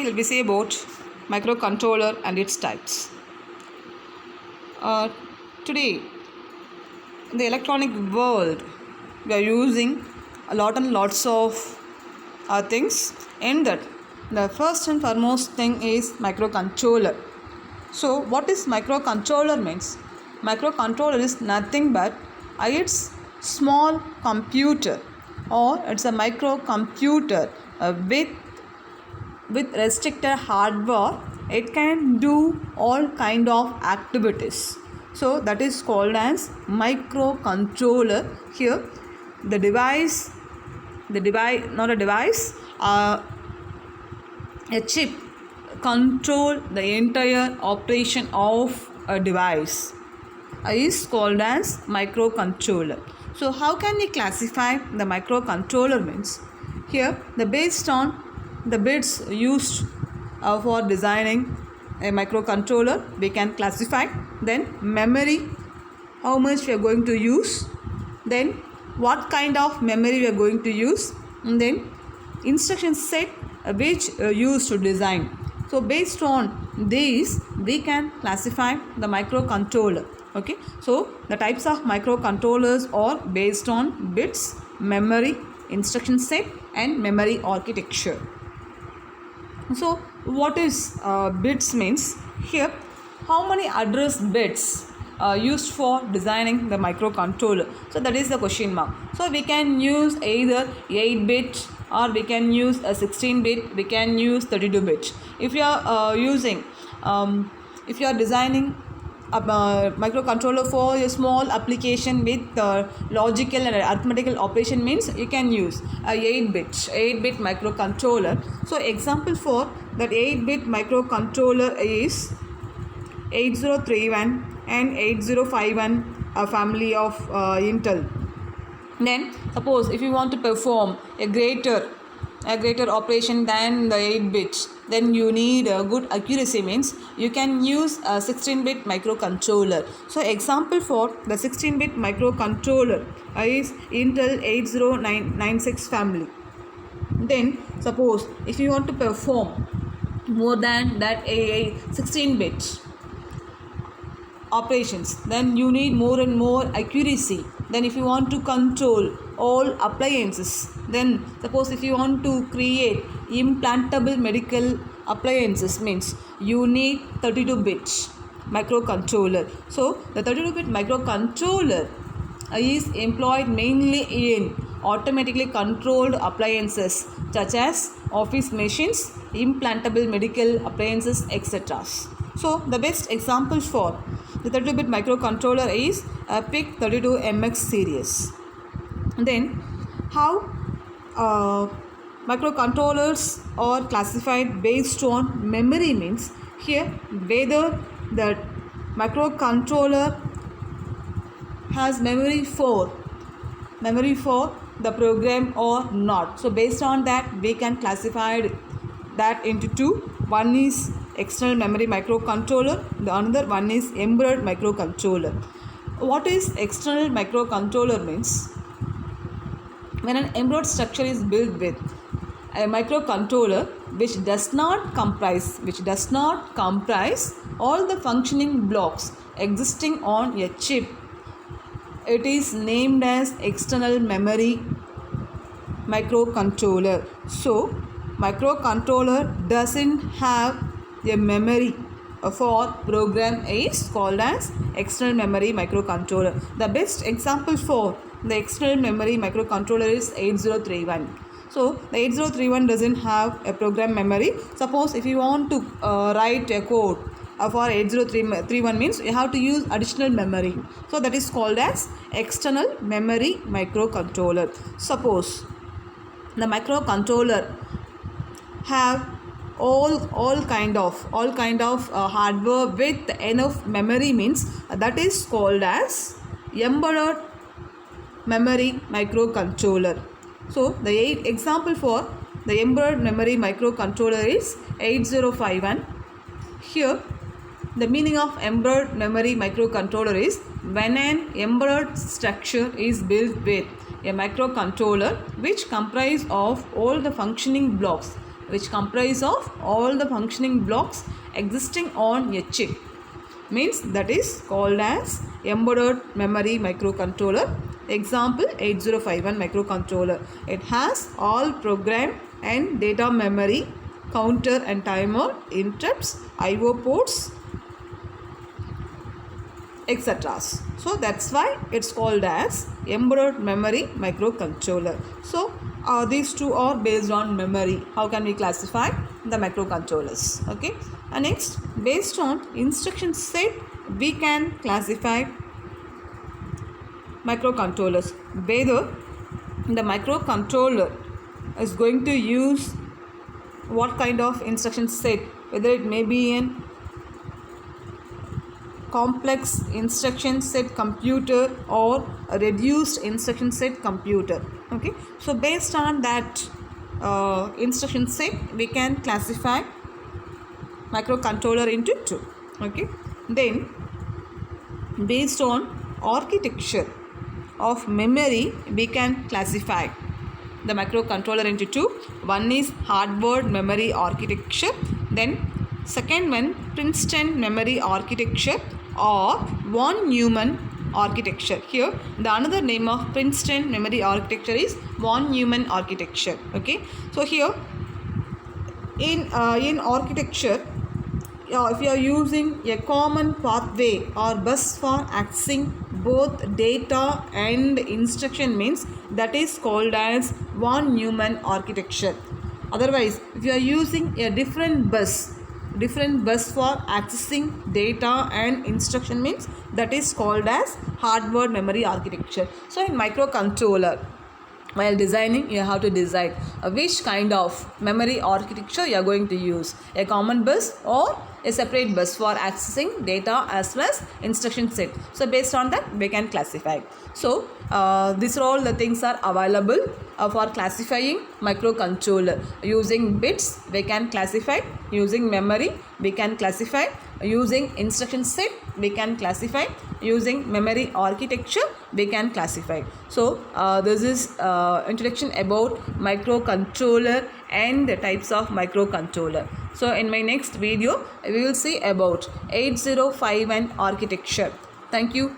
we'll be see about microcontroller and its types. Today, in the electronic world, we are using a lot and lots of things. In that, the first and foremost thing is microcontroller. So, what is microcontroller means? Microcontroller is nothing but it's small computer, or it's a microcomputer with restricted hardware. It can do all kind of activities, so that is called as microcontroller. Here the device not a device, a chip control the entire operation of a device is called as microcontroller. So how can we classify the microcontroller means? Here the based on the bits used for designing a microcontroller, we can classify. Then memory, how much we are going to use, then what kind of memory we are going to use, and then instruction set which used to design. So based on these we can classify the microcontroller. Okay, so the types of microcontrollers are based on bits, memory, instruction set and memory architecture. So what is bits means? Here how many address bits used for designing the microcontroller? So that is the question mark. So we can use either 8 bit or we can use a 16 bit, we can use 32 bit. If you are if you are designing a microcontroller for a small application with logical and arithmetical operation means you can use a 8 bit microcontroller. So example for that 8 bit microcontroller is 8031 and 8051, a family of Intel. Then suppose if you want to perform a greater operation than the 8 bits, then you need a good accuracy means you can use a 16 bit microcontroller. So example for the 16 bit microcontroller is Intel 8096 family. Then suppose if you want to perform more than that a 16 bit operations, then you need more and more accuracy. Then if you want to control all appliances, then suppose if you want to create implantable medical appliances means you need 32 bit microcontroller. So the 32 bit microcontroller is employed mainly in automatically controlled appliances such as office machines, implantable medical appliances, etc. So the best example for the 32 bit microcontroller is a PIC32MX series. Then how microcontrollers are classified based on memory means, here whether the microcontroller has memory for the program or not. So based on that we can classify that into two. One is external memory microcontroller, the another one is embedded microcontroller. What is external microcontroller means? When an embedded structure is built with a microcontroller which does not comprise all the functioning blocks existing on a chip, it is named as external memory microcontroller. So microcontroller doesn't have a memory for program is called as external memory microcontroller. The best example for the external memory microcontroller is 8031. So the 8031 doesn't have a program memory. Suppose if you want to write a code for 8031 means you have to use additional memory. So that is called as external memory microcontroller. Suppose the microcontroller have all kind of hardware with enough memory means that is called as embedded memory microcontroller. So the example for the embedded memory microcontroller is 8051. Here the meaning of embedded memory microcontroller is when an embedded structure is built with a microcontroller which comprise of all the functioning blocks which comprise of all the functioning blocks existing on a chip. Means that is called as embedded memory microcontroller. Example 8051 microcontroller. It has all program and data memory, counter and timer, interrupts, IO ports, etc. So that's why it's called as embedded memory microcontroller. So these two are based on memory. How can we classify the microcontrollers? Okay. And next, based on instruction set, we can classify microcontrollers. Whether the microcontroller is going to use what kind of instruction set, whether it may be an complex instruction set computer or a reduced instruction set computer. Okay, so based on that instruction set, we can classify microcontroller into two. Okay, then based on architecture of memory, we can classify the microcontroller into two. One is hardware memory architecture, then second one Princeton memory architecture or von Neumann architecture. Here the another name of Princeton memory architecture is von Neumann architecture. Okay, so here in architecture, if you are using a common pathway or bus for accessing both data and instruction, means that is called as von Neumann architecture. Otherwise, if you are using a different bus for accessing data and instruction, means that is called as hardware memory architecture. So in microcontroller, while designing, you have to decide which kind of memory architecture you are going to use, a common bus or a separate bus for accessing data as well as instruction set. So based on that, we can classify. So these are all the things are available for classifying microcontroller. Using bits, we can classify. Using memory, we can classify. Using instruction set, we can classify. Using memory architecture, we can classify. So this is introduction about microcontroller and the types of microcontroller. So in my next video, we will see about 8051 architecture. Thank you.